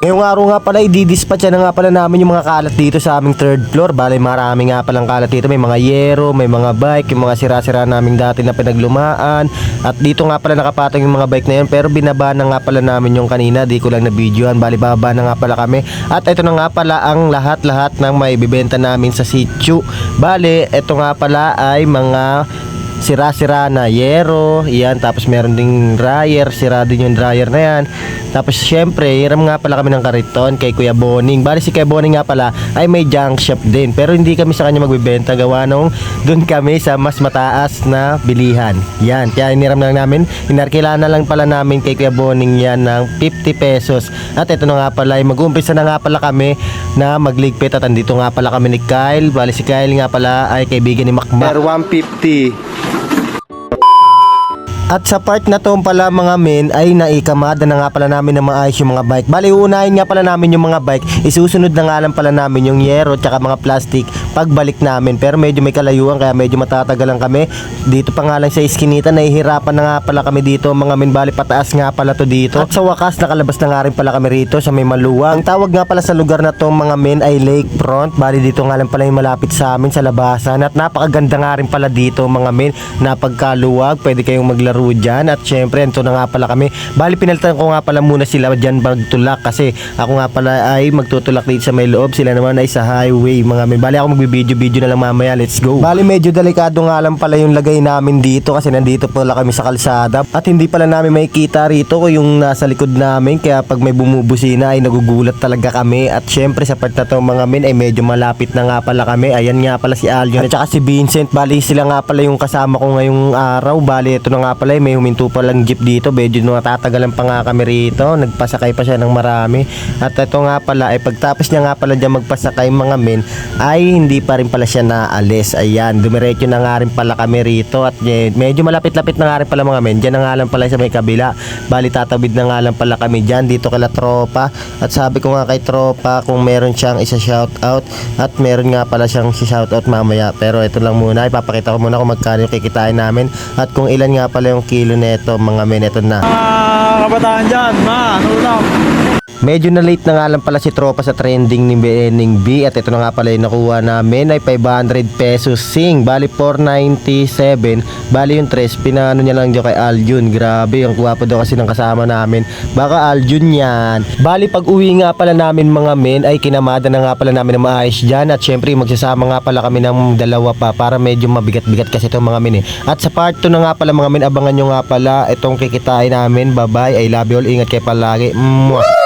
Ngayong araw nga pala, i-dispatch na nga pala namin yung mga kalat dito sa aming third floor. Bale, marami nga palang kalat dito. May mga yero, may mga bike, yung mga sira-sira naming dati na pinaglumaan. At dito nga pala nakapatong yung mga bike na yun. Pero binaba na nga pala namin yung kanina. Di ko lang na-videoan. Bale, bababa na nga pala kami. At ito na nga pala ang lahat-lahat ng may bibenta namin sa sitio. Bale, ito nga pala ay mga sira-sira na yero, yan, tapos meron ding dryer, sira din yung dryer na yan. Tapos syempre, hiram nga pala kami ng kariton kay Kuya Boning. Bali si Kuya Boning nga pala ay may junk shop din, pero hindi kami sa kanya magbebenta, gawa nung dun kami sa mas mataas na bilihan. Yan, kaya hiniram lang namin, inarkila na lang pala namin kay Kuya Boning yan ng 50 pesos. At ito na nga pala, mag-uumpisa na nga pala kami na magligpit. At andito nga pala kami ni Kyle. Bali si Kyle nga pala ay kaibigan ni Macmac. 150. At sa part na to pala mga men ay naikamada na nga pala namin na maayos yung mga bike. Bali uunahin nga pala namin yung mga bike, isusunod na nga lang pala namin yung yero tsaka mga plastic pagbalik namin. Pero medyo may kalayuan kaya medyo matatagalan kami. Dito pa nga lang sa iskinita, nahihirapan na nga pala kami dito mga men. Bali pataas nga pala to dito. At sa wakas nakalabas na nga rin pala kami rito sa may maluwang. Ang tawag nga pala sa lugar na to mga men ay Lakefront. Bali dito nga lang pala yung malapit sa amin sa labasan. At napakaganda nga rin pala dito mga men, napagkaluwag, pwede kayong maglaro dyan. At syempre ito na nga pala kami. Bali pinalitan ko nga pala muna sila dyan magtulak, kasi ako nga pala ay magtutulak dito sa may loob, sila naman ay sa highway mga men. Bali ako magbibideo na lang mamaya, let's go. Bali medyo delikado nga lang pala yung lagay namin dito kasi nandito pala kami sa kalsada at hindi pala namin makikita rito ko yung nasa likod namin, kaya pag may bumubusina ay nagugulat talaga kami. At syempre sa part na to mga men ay medyo malapit na nga pala kami. Ayan nga pala si Aljon at saka si Vincent. Bali sila nga pala yung kasama ko ngayong araw. Bali ito na nga pala, may huminto pa lang jeep dito, medyo natatagalan pa nga kami rito, nagpasakay pa siya ng marami. At ito nga pala ay pagtapos niya nga pala dyan magpasakay mga men ay hindi pa rin pala siya naalis. Ayan, dumiretso na nga rin pala kami rito at medyo malapit-lapit na nga rin pala mga men. Dyan na nga lang pala sa may kabila. Bali tatawid na nga lang pala kami dyan dito kala Tropa. At sabi ko nga kay Tropa kung meron siyang isa shoutout, at meron nga pala siyang si shoutout mamaya. Pero ito lang muna, ipapakita ko muna kung magkano yung kikitain namin at kung ilan nga pala yung kilo neto mga men. Ito na kabataan dyan, ano lang. Medyo na late na nga lang pala si Tropa sa trending ni Bening B. At ito na nga pala yung nakuha namin ay 500 pesos sing. Bali 497. Bali yung 3 pinano niya lang dyan kay Aljun. Grabe, ang gwapo daw kasi ng kasama namin. Baka Aljun yan. Bali pag uwi nga pala namin mga men ay kinamada na nga pala namin na maayos dyan. At syempre magsasama nga pala kami ng dalawa pa para medyo mabigat-bigat kasi itong mga men At sa part 2 na nga pala mga men, abangan nyo nga pala itong kikitain namin. Bye bye, I love you all, ingat kayo palagi. Mwah.